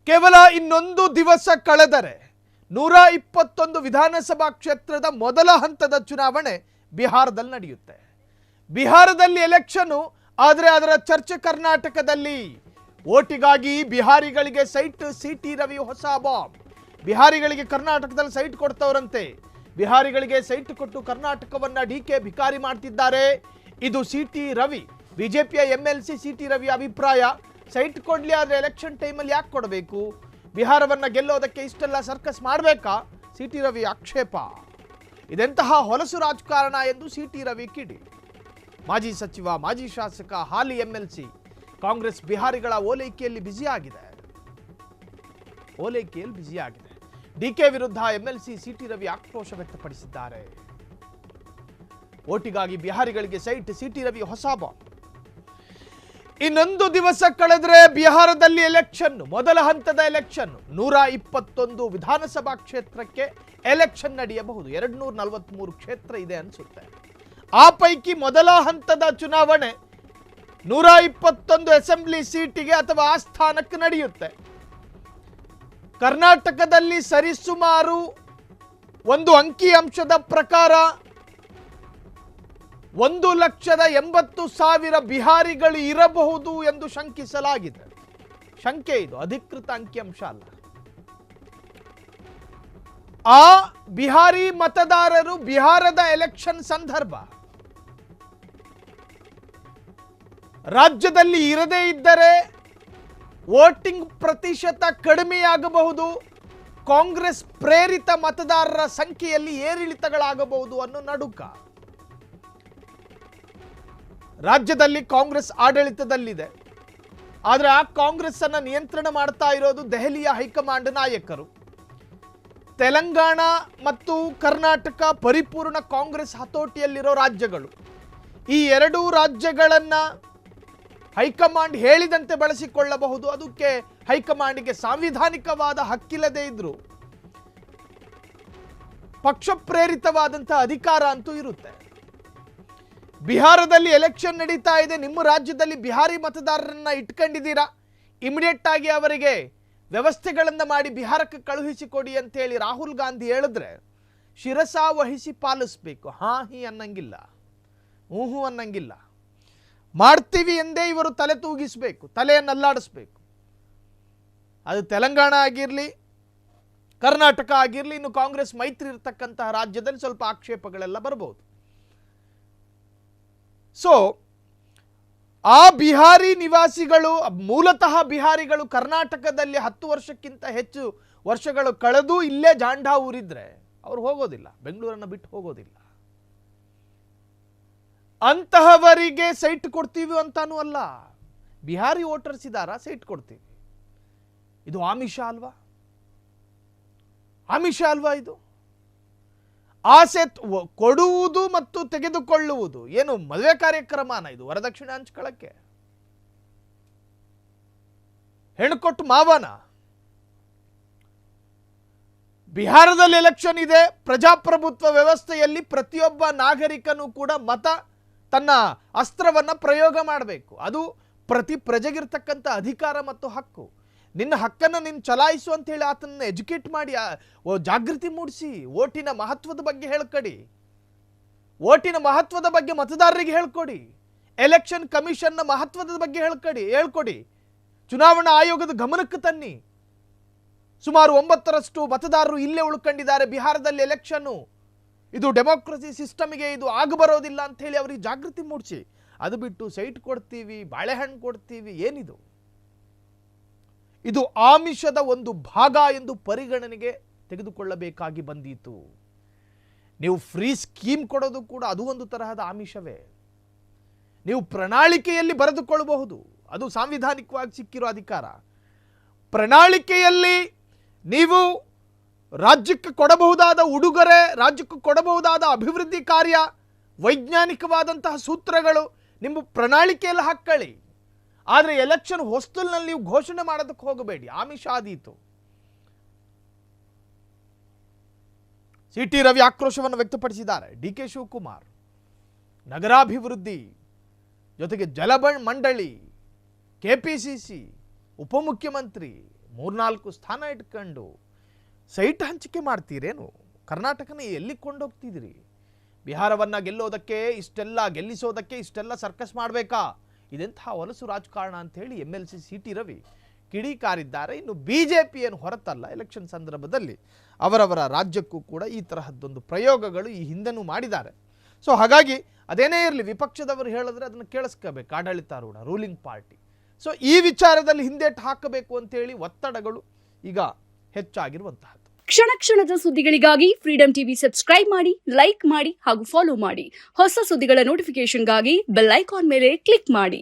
ಕೇವಲ ಇನ್ನೊಂದು ದಿವಸ ಕಳೆದರೆ 121 ವಿಧಾನಸಭಾ ಕ್ಷೇತ್ರದ ಮೊದಲ ಹಂತದ ಚುನಾವಣೆ ಬಿಹಾರದಲ್ಲಿ ನಡೆಯುತ್ತೆ. ಬಿಹಾರದಲ್ಲಿ ಎಲೆಕ್ಷನ್ ಆದರೆ ಅದರ ಚರ್ಚೆ ಕರ್ನಾಟಕದಲ್ಲಿ. ಓಟಿಗಾಗಿ ಬಿಹಾರಿಗಳಿಗೆ ಸೈಟ್, ಸಿಟಿ ರವಿ ಹೊಸ ಬಾಂಬ್. ಬಿಹಾರಿಗಳಿಗೆ ಕರ್ನಾಟಕದಲ್ಲಿ ಸೈಟ್ ಕೊಡ್ತವರಂತೆ. ಬಿಹಾರಿಗಳಿಗೆ ಸೈಟ್ ಕೊಟ್ಟು ಕರ್ನಾಟಕವನ್ನ ಡಿಕೆ ಭಿಕಾರಿ ಮಾಡ್ತಿದ್ದಾರೆ. ಇದು ಸಿಟಿ ರವಿ, ಬಿಜೆಪಿಯ ಎಂಎಲ್ಸಿ ಸಿಟಿ ರವಿ ಅಭಿಪ್ರಾಯ. ಸೈಟ್ ಕೊಡ್ಲಿ, ಆದರೆ ಎಲೆಕ್ಷನ್ ಟೈಮಲ್ಲಿ ಯಾಕೆ ಕೊಡಬೇಕು? ಬಿಹಾರವನ್ನ ಗೆಲ್ಲೋದಕ್ಕೆ ಇಷ್ಟೆಲ್ಲ ಸರ್ಕಸ್ ಮಾಡಬೇಕಾ? ಸಿಟಿ ರವಿ ಆಕ್ಷೇಪ. ಇದೆಂತಹ ಹೊಲಸು ರಾಜಕಾರಣ ಎಂದು ಸಿಟಿ ರವಿ ಕಿಡಿ. ಮಾಜಿ ಸಚಿವ, ಮಾಜಿ ಶಾಸಕ, ಹಾಲಿ ಎಂಎಲ್ಸಿ ಕಾಂಗ್ರೆಸ್ ಬಿಹಾರಿಗಳ ಓಲೈಕೆಯಲ್ಲಿ ಬ್ಯುಸಿಯಾಗಿದೆ. ಡಿಕೆ ವಿರುದ್ಧ ಎಂಎಲ್ಸಿ ಸಿಟಿ ರವಿ ಆಕ್ರೋಶ ವ್ಯಕ್ತಪಡಿಸಿದ್ದಾರೆ. ಓಟಿಗಾಗಿ ಬಿಹಾರಿಗಳಿಗೆ ಸೈಟ್, ಸಿಟಿ ರವಿ ಹೊಸ ಬಾಂಬ್. ಇನ್ನೊಂದು ದಿವಸ ಕಳೆದ್ರೆ ಬಿಹಾರದಲ್ಲಿ ಎಲೆಕ್ಷನ್, ಮೊದಲ ಹಂತದ ಎಲೆಕ್ಷನ್. 121 ವಿಧಾನಸಭಾ ಕ್ಷೇತ್ರಕ್ಕೆ ಎಲೆಕ್ಷನ್ ನಡೆಯಬಹುದು. 243 ಕ್ಷೇತ್ರ ಇದೆ ಅನ್ಸುತ್ತೆ. ಆ ಪೈಕಿ ಮೊದಲ ಹಂತದ ಚುನಾವಣೆ 121 ಅಸೆಂಬ್ಲಿ ಸೀಟಿಗೆ ಅಥವಾ ಆ ಸ್ಥಾನಕ್ಕೆ ನಡೆಯುತ್ತೆ. ಕರ್ನಾಟಕದಲ್ಲಿ ಸರಿಸುಮಾರು ಒಂದು ಅಂಕಿಅಂಶದ ಪ್ರಕಾರ 1,80,000 ಬಿಹಾರಿಗಳು ಇರಬಹುದು ಎಂದು ಶಂಕಿಸಲಾಗಿದೆ. ಶಂಕೆ ಇದು, ಅಧಿಕೃತ ಅಂಕಿಅಂಶ ಅಲ್ಲ. ಆ ಬಿಹಾರಿ ಮತದಾರರು ಬಿಹಾರದ ಎಲೆಕ್ಷನ್ ಸಂದರ್ಭ ರಾಜ್ಯದಲ್ಲಿ ಇರದೇ ಇದ್ದರೆ ವೋಟಿಂಗ್ ಪ್ರತಿಶತ ಕಡಿಮೆಯಾಗಬಹುದು, ಕಾಂಗ್ರೆಸ್ ಪ್ರೇರಿತ ಮತದಾರರ ಸಂಖ್ಯೆಯಲ್ಲಿ ಏರಿಳಿತಗಳಾಗಬಹುದು ಅನ್ನೋ ನಡುಕ. ರಾಜ್ಯದಲ್ಲಿ ಕಾಂಗ್ರೆಸ್ ಆಡಳಿತದಲ್ಲಿದೆ, ಆದರೆ ಆ ಕಾಂಗ್ರೆಸ್ ಅನ್ನು ನಿಯಂತ್ರಣ ಮಾಡ್ತಾ ಇರೋದು ದೆಹಲಿಯ ಹೈಕಮಾಂಡ್ ನಾಯಕರು. ತೆಲಂಗಾಣ ಮತ್ತು ಕರ್ನಾಟಕ ಪರಿಪೂರ್ಣ ಕಾಂಗ್ರೆಸ್ ಹತೋಟಿಯಲ್ಲಿರೋ ರಾಜ್ಯಗಳು. ಈ ಎರಡೂ ರಾಜ್ಯಗಳನ್ನ ಹೈಕಮಾಂಡ್ ಹೇಳಿದಂತೆ ಬಳಸಿಕೊಳ್ಳಬಹುದು. ಅದಕ್ಕೆ ಹೈಕಮಾಂಡ್ಗೆ ಸಾಂವಿಧಾನಿಕವಾದ ಹಕ್ಕಿಲ್ಲದೆ ಇದ್ರು ಪಕ್ಷ ಪ್ರೇರಿತವಾದಂತಹ ಅಧಿಕಾರ ಅಂತೂ ಇರುತ್ತೆ. ಬಿಹಾರದಲ್ಲಿ ಎಲೆಕ್ಷನ್ ನಡೀತಾ ಇದೆ. ನಿಮ್ಮ ರಾಜ್ಯದಲ್ಲಿ ಬಿಹಾರಿ ಮತದಾರರನ್ನ ಇಟ್ಕೊಂಡಿದ್ದೀರಾ, ಇಮಿಡಿಯೇಟ್ ಆಗಿ ಅವರಿಗೆ ವ್ಯವಸ್ಥೆಗಳನ್ನು ಮಾಡಿ ಬಿಹಾರಕ್ಕೆ ಕಳುಹಿಸಿಕೊಡಿ ಅಂತ ಹೇಳಿ ರಾಹುಲ್ ಗಾಂಧಿ ಹೇಳಿದ್ರೆ ಶಿರಸಾ ವಹಿಸಿ ಪಾಲಿಸಬೇಕು. ಹಾ ಹಿ ಅನ್ನಂಗಿಲ್ಲ, ಹೂ ಅನ್ನಂಗಿಲ್ಲ. ಮಾಡ್ತೀವಿ ಎಂದೇ ಇವರು ತಲೆ ತೂಗಿಸಬೇಕು, ತಲೆಯನ್ನು ಅಲ್ಲಾಡಿಸ್ಬೇಕು. ಅದು ತೆಲಂಗಾಣ ಆಗಿರಲಿ, ಕರ್ನಾಟಕ ಆಗಿರಲಿ, ಇನ್ನು ಕಾಂಗ್ರೆಸ್ ಮೈತ್ರಿ ಇರತಕ್ಕಂತಹ ರಾಜ್ಯದಲ್ಲಿ ಸ್ವಲ್ಪ ಆಕ್ಷೇಪಗಳೆಲ್ಲ ಬರಬಹುದು. ಸೊ ಆ ಬಿಹಾರಿ ನಿವಾಸಿಗಳು, ಮೂಲತಃ ಬಿಹಾರಿಗಳು ಕರ್ನಾಟಕದಲ್ಲಿ 10 ವರ್ಷಕ್ಕಿಂತ ಹೆಚ್ಚು ವರ್ಷಗಳು ಕಳೆದು ಇಲ್ಲೇ ಜಾಂಡಾ ಊರಿದ್ರೆ ಅವ್ರು ಹೋಗೋದಿಲ್ಲ, ಬೆಂಗಳೂರನ್ನು ಬಿಟ್ಟು ಹೋಗೋದಿಲ್ಲ. ಅಂತಹವರಿಗೆ ಸೈಟ್ ಕೊಡ್ತೀವಿ ಅಂತಾನೂ ಅಲ್ಲ, ಬಿಹಾರಿ ವೋಟರ್ಸ್ ಇದ್ದಾರಾ, ಸೈಟ್ ಕೊಡ್ತೀವಿ. ಇದು ಆಮಿಷ ಅಲ್ವಾ? ಇದು ಆಸೆ ಕೊಡುವುದು ಮತ್ತು ತೆಗೆದುಕೊಳ್ಳುವುದು ಏನು ಮದುವೆ ಕಾರ್ಯಕ್ರಮನ? ಇದು ವರದಕ್ಷಿಣೆ ಹಂಚ್ಕೊಳ್ಳಕ್ಕೆ ಹೆಣ್ಣು ಕೊಟ್ಟು ಮಾವನ? ಬಿಹಾರದಲ್ಲಿ ಎಲೆಕ್ಷನ್ ಇದೆ. ಪ್ರಜಾಪ್ರಭುತ್ವ ವ್ಯವಸ್ಥೆಯಲ್ಲಿ ಪ್ರತಿಯೊಬ್ಬ ನಾಗರಿಕನೂ ಕೂಡ ತನ್ನ ಅಸ್ತ್ರವನ್ನ ಪ್ರಯೋಗ ಮಾಡಬೇಕು. ಅದು ಪ್ರತಿ ಪ್ರಜೆಗಿರ್ತಕ್ಕಂಥ ಅಧಿಕಾರ ಮತ್ತು ಹಕ್ಕು. ನಿನ್ನ ಹಕ್ಕನ್ನು ನೀನು ಚಲಾಯಿಸು ಅಂತ ಹೇಳಿ ಆತನನ್ನು ಎಜುಕೇಟ್ ಮಾಡಿ, ಜಾಗೃತಿ ಮೂಡಿಸಿ, ಓಟಿನ ಮಹತ್ವದ ಬಗ್ಗೆ ಹೇಳ್ಕೊಡಿ. ಓಟಿನ ಮಹತ್ವದ ಬಗ್ಗೆ ಮತದಾರರಿಗೆ ಹೇಳ್ಕೊಡಿ. ಎಲೆಕ್ಷನ್ ಕಮಿಷನ್ನ ಮಹತ್ವದ ಬಗ್ಗೆ ಹೇಳ್ಕೊಡಿ. ಚುನಾವಣಾ ಆಯೋಗದ ಗಮನಕ್ಕೆ ತನ್ನಿ. ಸುಮಾರು 9ರಷ್ಟು ಮತದಾರರು ಇಲ್ಲೇ ಉಳ್ಕೊಂಡಿದ್ದಾರೆ ಬಿಹಾರದಲ್ಲಿ ಎಲೆಕ್ಷನ್ನು. ಇದು ಡೆಮೋಕ್ರಸಿ ಸಿಸ್ಟಮ್ಗೆ ಇದು ಆಗಬರೋದಿಲ್ಲ ಅಂತ ಹೇಳಿ ಅವರಿಗೆ ಜಾಗೃತಿ ಮೂಡಿಸಿ. ಅದು ಬಿಟ್ಟು ಸೈಟ್ ಕೊಡ್ತೀವಿ, ಬಾಳೆಹಣ್ಣು ಕೊಡ್ತೀವಿ, ಏನಿದು? ಇದು ಆಮಿಷದ ಒಂದು ಭಾಗ ಎಂದು ಪರಿಗಣನೆಗೆ ತೆಗೆದುಕೊಳ್ಳಬೇಕಾಗಿ ಬಂದಿತು. ನೀವು ಫ್ರೀ ಸ್ಕೀಮ್ ಕೊಡೋದು ಕೂಡ ಅದು ಒಂದು ತರಹದ ಆಮಿಷವೇ. ನೀವು ಪ್ರಣಾಳಿಕೆಯಲ್ಲಿ ಬರೆದುಕೊಳ್ಳಬಹುದು, ಅದು ಸಾಂವಿಧಾನಿಕವಾಗಿ ಸಿಕ್ಕಿರೋ ಅಧಿಕಾರ. ಪ್ರಣಾಳಿಕೆಯಲ್ಲಿ ನೀವು ರಾಜ್ಯಕ್ಕೆ ಕೊಡಬಹುದಾದ ಉಡುಗೊರೆ, ರಾಜ್ಯಕ್ಕೆ ಕೊಡಬಹುದಾದ ಅಭಿವೃದ್ಧಿ ಕಾರ್ಯ, ವೈಜ್ಞಾನಿಕವಾದಂತಹ ಸೂತ್ರಗಳು ನಿಮ್ಮ ಪ್ರಣಾಳಿಕೆಯಲ್ಲಿ ಹಾಕೊಳ್ಳಿ. ಆದರೆ ಎಲೆಕ್ಷನ್ ಹೊಸ್ತಲ್ನಲ್ಲಿ ನೀವು ಘೋಷಣೆ ಮಾಡೋದಕ್ಕೆ ಹೋಗಬೇಡಿ, ಆಮಿಷ ಆದೀತು. ಸಿಟಿ ರವಿ ಆಕ್ರೋಶವನ್ನು ವ್ಯಕ್ತಪಡಿಸಿದ್ದಾರೆ. ಡಿಕೆ ಶಿವಕುಮಾರ್ ನಗರಾಭಿವೃದ್ಧಿ ಜೊತೆಗೆ ಜಲ ಮಂಡಳಿ, ಕೆಪಿಸಿಸಿ, ಉಪಮುಖ್ಯಮಂತ್ರಿ, 3-4 ಸ್ಥಾನ ಇಟ್ಕೊಂಡು ಸೈಟ್ ಹಂಚಿಕೆ ಮಾಡ್ತೀರೇನು? ಕರ್ನಾಟಕನ ಎಲ್ಲಿಗೆ ಕೊಂಡೋಗ್ತಿದ್ದೀರಿ? ಬಿಹಾರವನ್ನು ಗೆಲ್ಲಿಸೋದಕ್ಕೆ ಇಷ್ಟೆಲ್ಲ ಸರ್ಕಸ್ ಮಾಡಬೇಕಾ? ಇದೆಂತಹ ಹೊಲಸು ರಾಜಕಾರಣ ಅಂಥೇಳಿ MLC CT ರವಿ ಕಿಡಿಕಾರಿದ್ದಾರೆ. ಇನ್ನು BJP ಹೊರತಲ್ಲ, ಎಲೆಕ್ಷನ್ ಸಂದರ್ಭದಲ್ಲಿ ಅವರವರ ರಾಜ್ಯಕ್ಕೂ ಕೂಡ ಈ ತರಹದ್ದೊಂದು ಪ್ರಯೋಗಗಳು ಈ ಹಿಂದೆನೂ ಮಾಡಿದ್ದಾರೆ. ಸೊ ಹಾಗಾಗಿ ಅದೇನೇ ಇರಲಿ, ವಿಪಕ್ಷದವರು ಹೇಳಿದ್ರೆ ಅದನ್ನು ಕೇಳಿಸ್ಕೋಬೇಕು ಆಡಳಿತಾರೂಢ ರೂಲಿಂಗ್ ಪಾರ್ಟಿ. ಸೊ ಈ ವಿಚಾರದಲ್ಲಿ ಹಿಂದೇಟು ಹಾಕಬೇಕು ಅಂತೇಳಿ ಒತ್ತಡಗಳು ಈಗ ಹೆಚ್ಚಾಗಿರುವಂತಹದ್ದು. ಕ್ಷಣ ಕ್ಷಣದ ಸುದ್ದಿಗಳಿಗಾಗಿ ಫ್ರೀಡಂ ಟಿವಿ ಸಬ್ಸ್ಕ್ರೈಬ್ ಮಾಡಿ, ಲೈಕ್ ಮಾಡಿ ಹಾಗೂ ಫಾಲೋ ಮಾಡಿ. ಹೊಸ ಸುದ್ದಿಗಳ ನೋಟಿಫಿಕೇಶನ್ಗಾಗಿ ಬೆಲ್ ಐಕಾನ್ ಮೇಲೆ ಕ್ಲಿಕ್ ಮಾಡಿ.